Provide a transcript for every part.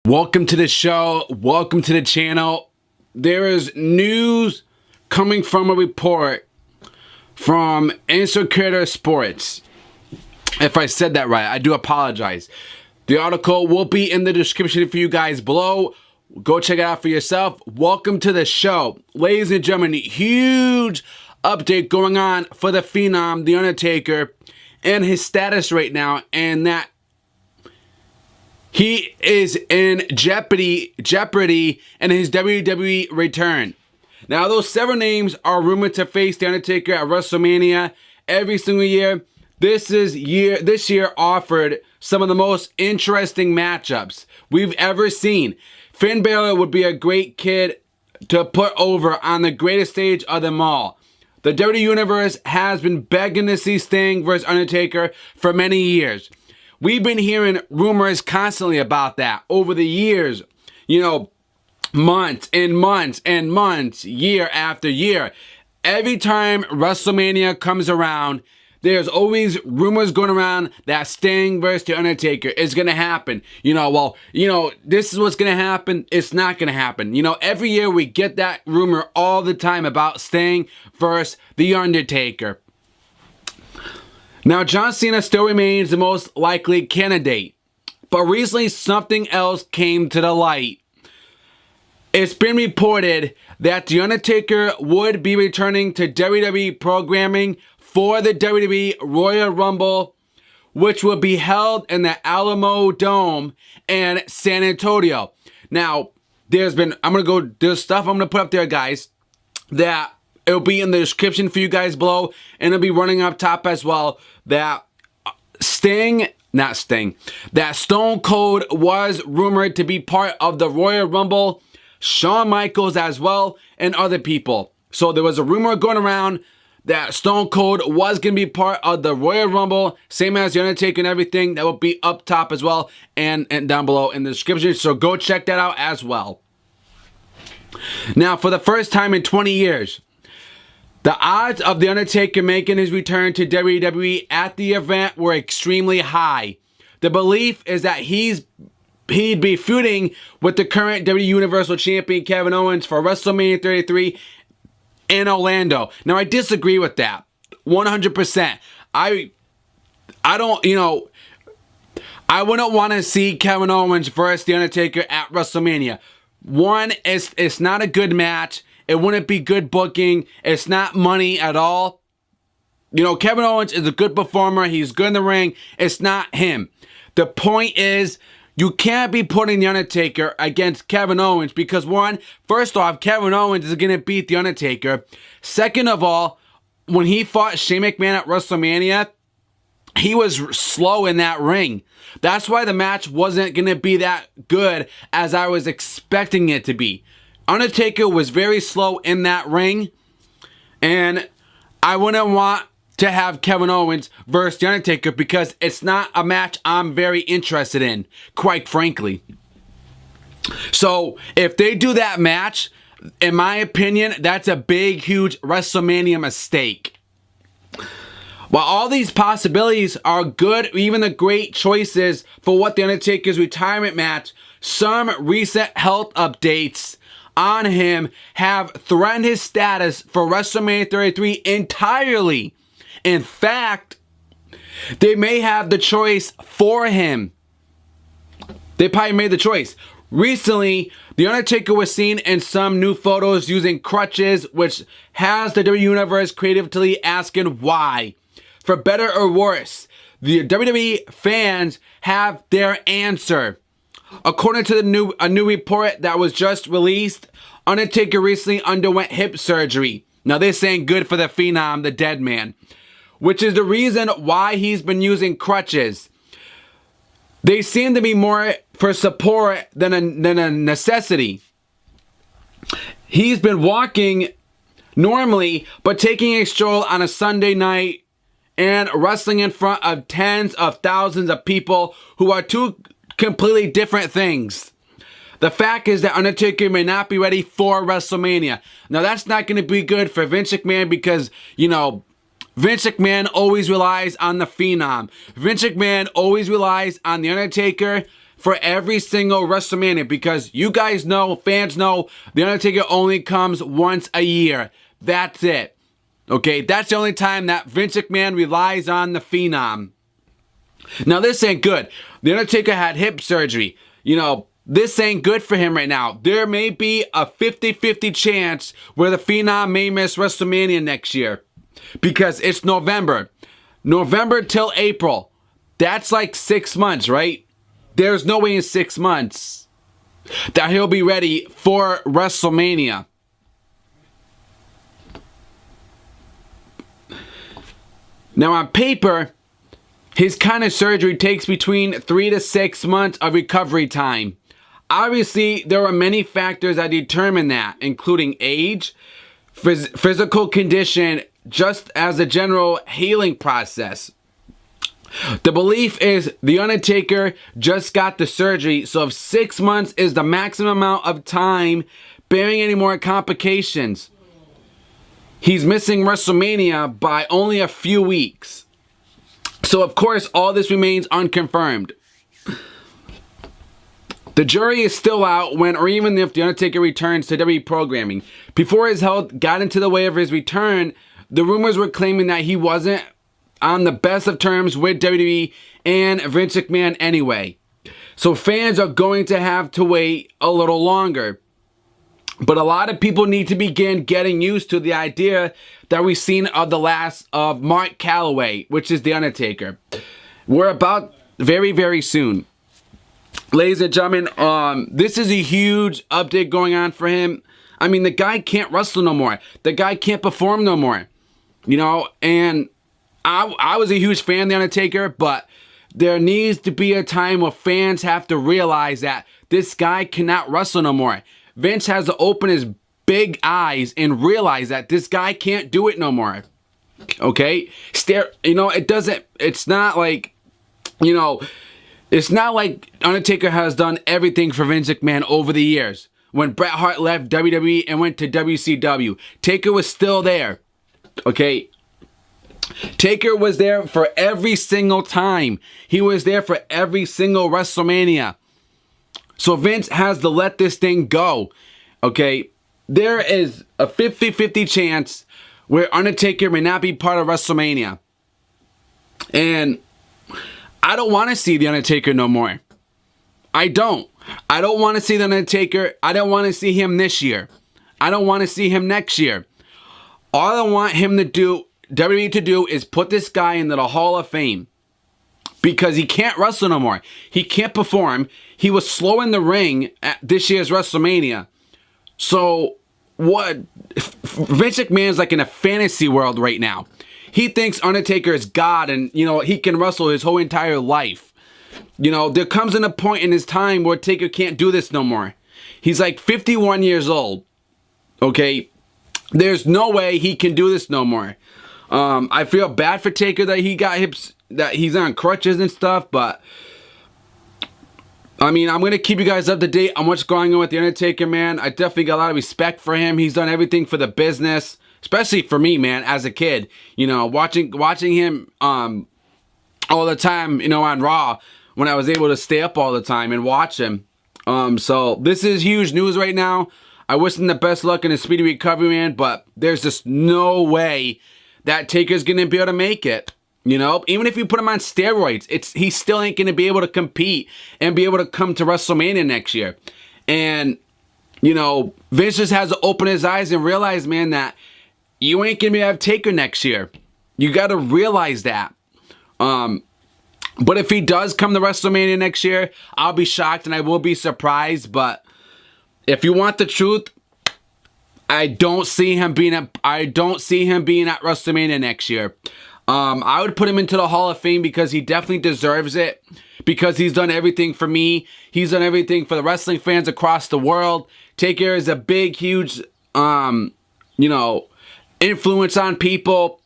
Welcome to the show. Welcome to the channel. There is news coming from a report from Undertaker Sports. If I said that right, I do apologize. The article will be in the description for you guys below. Go check it out for yourself. Welcome to the show. Ladies and gentlemen, huge update going on for the Phenom, The Undertaker, and his status right now, and that he is in jeopardy in his WWE return. Now, those 7 names are rumored to face The Undertaker at WrestleMania every single year. This year offered some of the most interesting matchups we've ever seen. Finn Balor would be a great kid to put over on the greatest stage of them all. The WWE Universe has been begging to see Sting versus Undertaker for many years. We've been hearing rumors constantly about that over the years. You know, months and months and months, year after year. Every time WrestleMania comes around, there's always rumors going around that Sting versus The Undertaker is going to happen. This is what's going to happen. It's not going to happen. Every year we get that rumor all the time about Sting versus The Undertaker. Now, John Cena still remains the most likely candidate, but recently something else came to the light. It's been reported that The Undertaker would be returning to WWE programming for the WWE Royal Rumble, which will be held in the Alamo Dome in San Antonio. Now, there's stuff I'm going to put up there, guys, that it'll be in the description for you guys below, and it'll be running up top as well, that Stone Cold was rumored to be part of the Royal Rumble, Shawn Michaels as well, and other people. So there was a rumor going around that Stone Cold was going to be part of the Royal Rumble, same as The Undertaker and everything. That will be up top as well, and down below in the description. So go check that out as well. Now, for the first time in 20 years, the odds of The Undertaker making his return to WWE at the event were extremely high. The belief is that he'd be feuding with the current WWE Universal Champion Kevin Owens for WrestleMania 33 in Orlando. Now, I disagree with that 100%. I wouldn't want to see Kevin Owens versus The Undertaker at WrestleMania. One, it's not a good match. It wouldn't be good booking. It's not money at all. Kevin Owens is a good performer. He's good in the ring. It's not him. The point is, you can't be putting The Undertaker against Kevin Owens because, first off, Kevin Owens is going to beat The Undertaker. Second of all, when he fought Shane McMahon at WrestleMania, he was slow in that ring. That's why the match wasn't going to be that good as I was expecting it to be. Undertaker was very slow in that ring, and I wouldn't want to have Kevin Owens versus The Undertaker because it's not a match I'm very interested in, quite frankly. So if they do that match, in my opinion, that's a big, huge WrestleMania mistake. While all these possibilities are good, even the great choices for what The Undertaker's retirement match, some recent health updates on him have threatened his status for WrestleMania 33 entirely. In fact, they may have the choice for him. They probably made the choice. Recently, The Undertaker was seen in some new photos using crutches, which has the WWE Universe creatively asking why. For better or worse, the WWE fans have their answer. According to a new report that was just released, Undertaker recently underwent hip surgery. Now they're saying good for the Phenom, the dead man, which is the reason why he's been using crutches. They seem to be more for support than a necessity. He's been walking normally, but taking a stroll on a Sunday night and wrestling in front of tens of thousands of people who are two completely different things. The fact is that Undertaker may not be ready for WrestleMania. Now, that's not going to be good for Vince McMahon because, Vince McMahon always relies on the Phenom. Vince McMahon always relies on The Undertaker for every single WrestleMania, because you guys know, fans know, The Undertaker only comes once a year. That's it. Okay, that's the only time that Vince McMahon relies on the Phenom. Now, this ain't good. The Undertaker had hip surgery. You know, this ain't good for him right now. There may be a 50-50 chance where the Phenom may miss WrestleMania next year, because it's November. November till April. That's like 6 months, right? There's no way in 6 months that he'll be ready for WrestleMania. Now, on paper, his kind of surgery takes between 3 to 6 months of recovery time. Obviously, there are many factors that determine that, including age, physical condition, just as a general healing process. The belief is The Undertaker just got the surgery, so if 6 months is the maximum amount of time, bearing any more complications, he's missing WrestleMania by only a few weeks. So, of course, all this remains unconfirmed. The jury is still out when or even if The Undertaker returns to WWE programming. Before his health got into the way of his return, the rumors were claiming that he wasn't on the best of terms with WWE and Vince McMahon anyway. So fans are going to have to wait a little longer. But a lot of people need to begin getting used to the idea that we've seen of the last of Mark Calloway, which is The Undertaker. We're about very, very soon. Ladies and gentlemen, this is a huge update going on for him. I mean, the guy can't wrestle no more. The guy can't perform no more. You know, and I was a huge fan of The Undertaker, but there needs to be a time where fans have to realize that this guy cannot wrestle no more. Vince has to open his big eyes and realize that this guy can't do it no more. Okay? You know, it's not like, you know, it's not like Undertaker has done everything for Vince McMahon over the years. When Bret Hart left WWE and went to WCW, Taker was still there. Okay? Taker was there for every single time. He was there for every single WrestleMania. So Vince has to let this thing go. Okay? There is a 50-50 chance where Undertaker may not be part of WrestleMania. And I don't want to see The Undertaker no more. I don't. I don't want to see The Undertaker. I don't want to see him this year. I don't want to see him next year. All I want him to do, WWE to do, is put this guy into the Hall of Fame. Because he can't wrestle no more. He can't perform. He was slow in the ring at this year's WrestleMania. So, what? Vince McMahon's like in a fantasy world right now. He thinks Undertaker is God and, you know, he can wrestle his whole entire life. You know, there comes in a point in his time where Taker can't do this no more. He's like 51 years old. Okay? There's no way he can do this no more. I feel bad for Taker that he got hips, that he's on crutches and stuff, but I mean, I'm going to keep you guys up to date on what's going on with The Undertaker, man. I definitely got a lot of respect for him. He's done everything for the business, especially for me, man, as a kid. You know, watching him all the time, you know, on Raw, when I was able to stay up all the time and watch him. So this is huge news right now. I wish him the best luck in his speedy recovery, man, but there's just no way that Taker's going to be able to make it. You know, even if you put him on steroids, he still ain't going to be able to compete and be able to come to WrestleMania next year. And, you know, Vince just has to open his eyes and realize, man, that you ain't going to be able to have Taker next year. You got to realize that. But if he does come to WrestleMania next year, I'll be shocked and I will be surprised. But if you want the truth, I don't see him being at WrestleMania next year. I would put him into the Hall of Fame because he definitely deserves it. Because he's done everything for me. He's done everything for the wrestling fans across the world. Taker is a big, huge, you know, influence on people.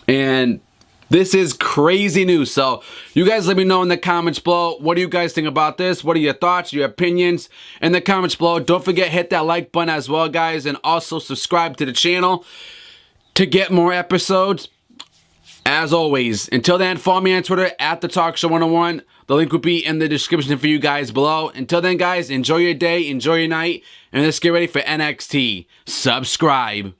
And this is crazy news. So you guys let me know in the comments below. What do you guys think about this? What are your thoughts, your opinions in the comments below? Don't forget, hit that like button as well, guys. And also subscribe to the channel to get more episodes. As always, until then, follow me on Twitter at the Talk Show 101. The link will be in the description for you guys below. Until then, guys, enjoy your day, enjoy your night, and let's get ready for NXT. Subscribe.